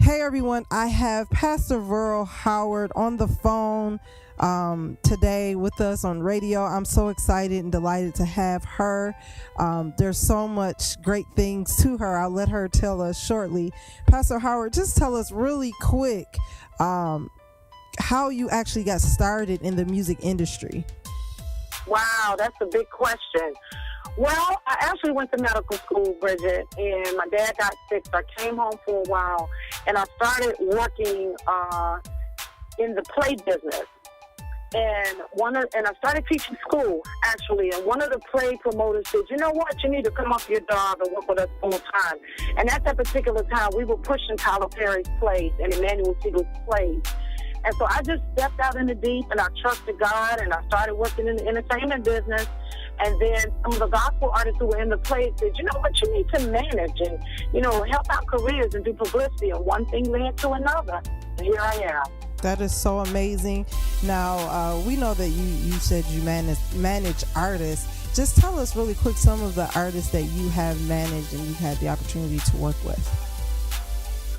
Hey everyone, I have Pastor Veryl Howard on the phone today with us on radio. I'm so excited and delighted to have her. There's so much great things to her. I'll let her tell us shortly. Pastor Howard, just tell us really quick how you actually got started in the music industry. Wow, that's a big question. Well, I actually went to medical school, Bridget, and my dad got sick, so I came home for a while, and I started working in the play business. And I started teaching school, actually, and one of the play promoters said, you know what, you need to come off your job and work with us full time. And at that particular time, we were pushing Tyler Perry's plays and Emmanuel Siegel's plays. And so I just stepped out in the deep, and I trusted God, and I started working in the entertainment business. And then some of the gospel artists who were in the play said, you know what, you need to manage and, help out careers and do publicity. And one thing led to another. And here I am. That is so amazing. Now, we know that you said you manage artists. Just tell us really quick some of the artists that you have managed and you've had the opportunity to work with.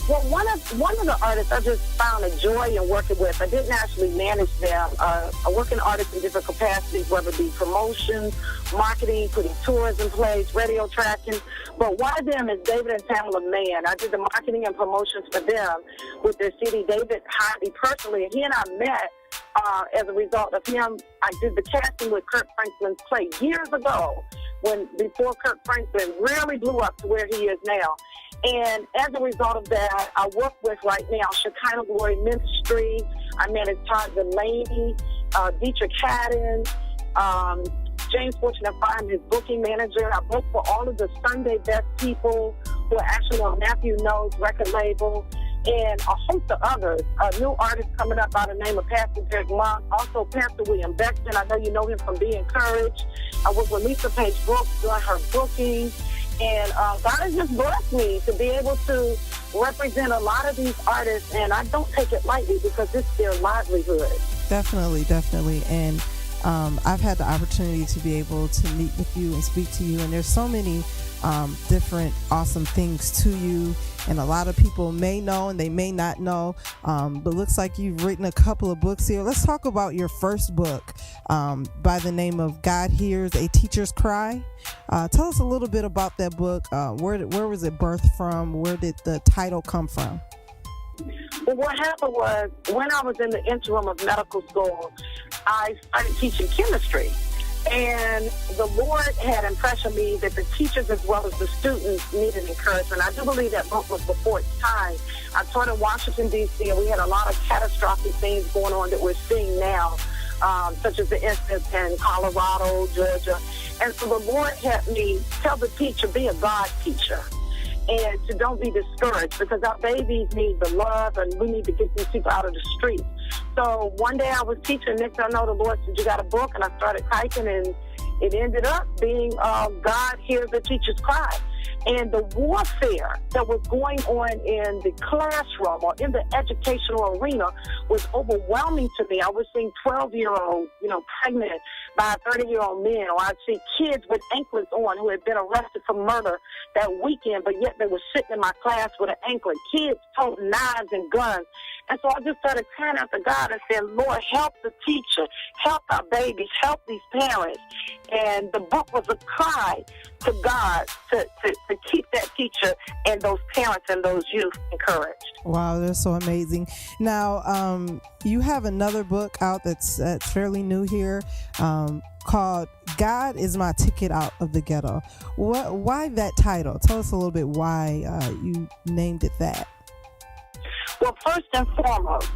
Well, one of the artists I just found a joy in working with. I didn't actually manage them. I work in artists in different capacities, whether it be promotions, marketing, putting tours in place, radio tracking. But one of them is David and Tamala Mann. I did the marketing and promotions for them with their CD. David hired me personally, and he and I met as a result of him. I did the casting with Kirk Franklin's play years ago, before Kirk Franklin really blew up to where he is now. And as a result of that, I work with right now Shekinah Glory Ministry. I manage Todd Delaney, Dietrich Haddon, James Fortune, I'm his booking manager. I book for all of the Sunday best people who are actually on Matthew No's record label, and a host of others. A new artist coming up by the name of Pastor Derek Monk, also Pastor William Beckton. I know you know him from Be Encouraged. I work with Lisa Page Brooks doing her booking. And God has just blessed me to be able to represent a lot of these artists, and I don't take it lightly because it's their livelihood. Definitely. And I've had the opportunity to be able to meet with you and speak to you, and there's so many different awesome things to you, and a lot of people may know and they may not know, but looks like you've written a couple of books here. Let's talk about your first book by the name of God Hears a Teacher's Cry. Tell us a little bit about that book. Where was it birthed from? Where did the title come from? Well, what happened was, when I was in the interim of medical school, I started teaching chemistry. And the Lord had impressed on me that the teachers as well as the students needed encouragement. I do believe that book was before its time. I taught in Washington, D.C., and we had a lot of catastrophic things going on that we're seeing now, such as the incidents in Colorado, Georgia. And so the Lord had me tell the teacher, be a God teacher. And to don't be discouraged, because our babies need the love, and we need to get these people out of the streets. So one day I was teaching, next thing I know, the Lord said, you got a book? And I started typing, and it ended up being God Hears the Teacher's Cry. And the warfare that was going on in the classroom or in the educational arena was overwhelming to me. I was seeing 12-year-olds, pregnant by 30-year-old men, or I'd see kids with anklets on who had been arrested for murder that weekend, but yet they were sitting in my class with an anklet. Kids toting knives and guns. And so I just started crying out to God and saying, Lord, help the teacher, help our babies, help these parents. And the book was a cry to God to keep that teacher and those parents and those youth encouraged. Wow, that's so amazing. Now, you have another book out that's fairly new here, called God Is My Ticket Out of the Ghetto. Why that title? Tell us a little bit why you named it that. Well, first and foremost,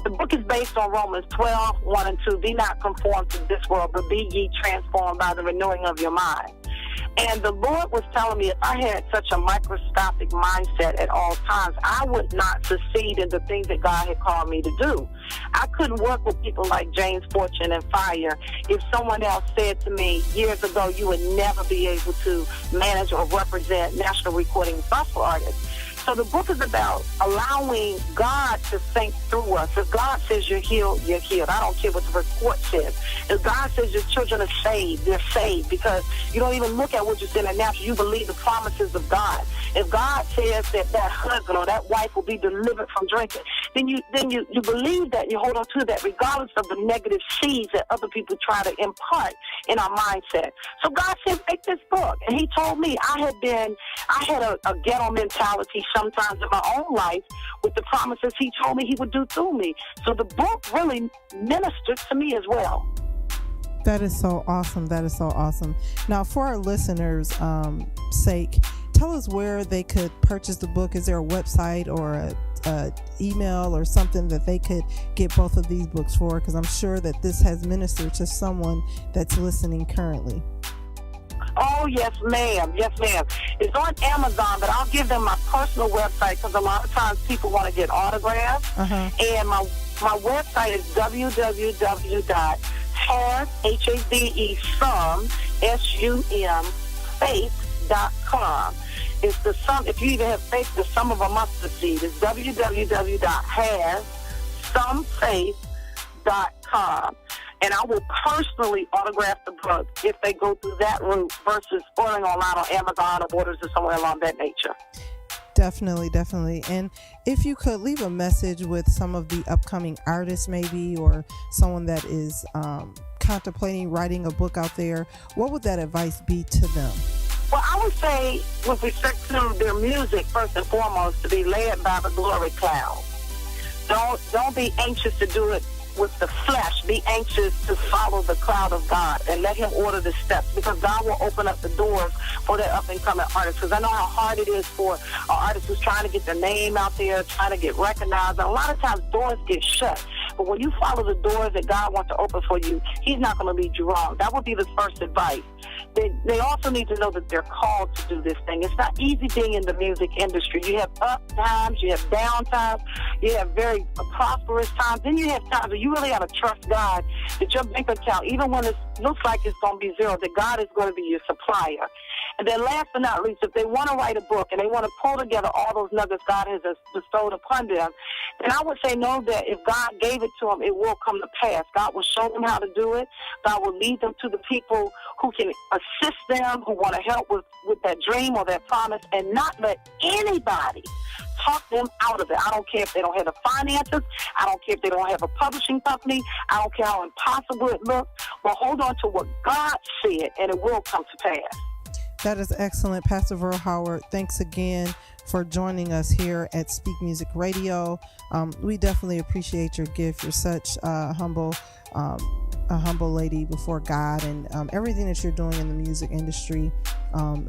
the book is based on Romans 12, 1 and 2. Be not conformed to this world, but be ye transformed by the renewing of your mind. And the Lord was telling me if I had such a microscopic mindset at all times, I would not succeed in the things that God had called me to do. I couldn't work with people like James Fortune and Fire if someone else said to me years ago, you would never be able to manage or represent national recording gospel artists. So the book is about allowing God to think through us. If God says you're healed, you're healed. I don't care what the report says. If God says your children are saved, they're saved, because you don't even look at what you see in the natural. You believe the promises of God. If God says that husband or that wife will be delivered from drinking, then you believe that, and you hold on to that regardless of the negative seeds that other people try to impart in our mindset. So God said, make this book. And he told me I had a ghetto mentality sometimes in my own life with the promises he told me he would do through me. So the book really ministered to me as well. That is so awesome. That is so awesome. Now, for our listeners' sake, tell us where they could purchase the book. Is there a website or a email or something that they could get both of these books for? Because I'm sure that this has ministered to someone that's listening currently. Oh, yes, ma'am. Yes, ma'am. It's on Amazon, but I'll give them my personal website because a lot of times people want to get autographs. Uh-huh. And my website is faith.com. It's the sum. If you even have faith, the sum of a mustard seed is www.hassomefaith.com. And I will personally autograph the book if they go through that route versus ordering online on Amazon or Borders or somewhere along that nature. Definitely, definitely. And if you could leave a message with some of the upcoming artists maybe, or someone that is contemplating writing a book out there, what would that advice be to them? Well, I would say with respect to their music, first and foremost, to be led by the glory cloud. Don't be anxious to do it with the flesh. Be anxious to follow the cloud of God and let him order the steps, because God will open up the doors for that up-and-coming artist. Because I know how hard it is for an artist who's trying to get their name out there, trying to get recognized. And a lot of times doors get shut. But when you follow the doors that God wants to open for you, he's not going to lead you wrong. That would be the first advice. They also need to know that they're called to do this thing. It's not easy being in the music industry. You have up times, you have down times, you have very prosperous times, then you have times where you really got to trust God that your bank account, even when it looks like it's going to be zero, that God is going to be your supplier. And then last but not least, if they want to write a book and they want to pull together all those nuggets God has bestowed upon them, then I would say know that if God gave it to them, it will come to pass. God will show them how to do it. God will lead them to the people who can assist them, who want to help with that dream or that promise, and not let anybody talk them out of it. I don't care if they don't have the finances. I don't care if they don't have a publishing company. I don't care how impossible it looks. Well, hold on to what God said, and it will come to pass. That is excellent. Pastor Veryl Howard, thanks again for joining us here at Speak Music Radio. We definitely appreciate your gift. You're such a humble lady before God, and everything that you're doing in the music industry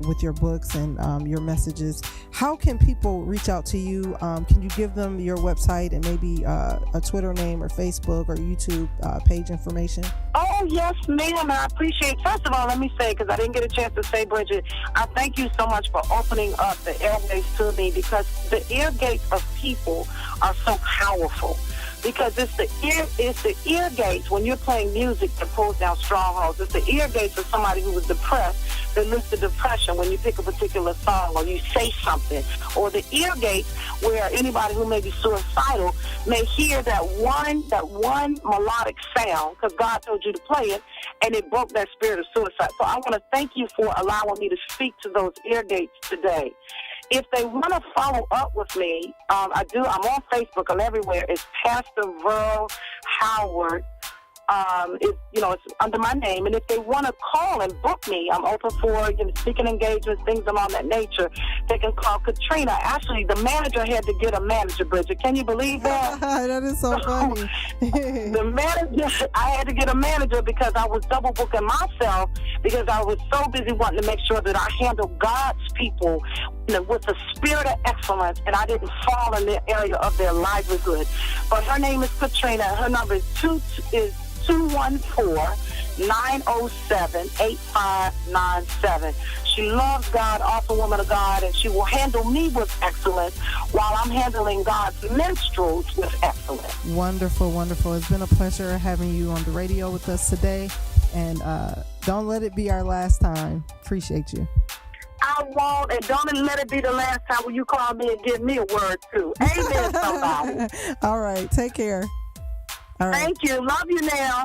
with your books and your messages. How can people reach out to you? Can you give them your website and maybe a Twitter name or Facebook or YouTube page information? Oh, yes, ma'am. I appreciate it. First of all, let me say, because I didn't get a chance to say, Bridget, I thank you so much for opening up the airways to me, because the ear gates of people are so powerful. Because it's the ear gates when you're playing music that pulls down strongholds. It's the ear gates of somebody who was depressed that lifts the depression when you pick a particular song or you say something. Or the ear gates where anybody who may be suicidal may hear that one melodic sound, because God told you to play it, and it broke that spirit of suicide. So I want to thank you for allowing me to speak to those ear gates today. If they want to follow up with me, I'm on Facebook and everywhere. It's Pastor Veryl Howard. It's under my name. And if they want to call and book me, I'm open for speaking engagements, things along that nature. They can call Katrina. Actually, the manager had to get a manager, Bridget. Can you believe that? That is so funny. The manager, I had to get a manager because I was double booking myself, because I was so busy wanting to make sure that I handled God's people with a spirit of excellence, and I didn't fall in the area of their livelihood. But her name is Katrina. Her number is 214-907-8597. She loves God, awesome woman of God, and she will handle me with excellence while I'm handling God's minstrels with excellence. Wonderful, wonderful. It's been a pleasure having you on the radio with us today, and don't let it be our last time. Appreciate you. I I won't, and don't let it be the last time when you call me and give me a word too. Amen, somebody. All right. Take care. All right. Thank you. Love you now.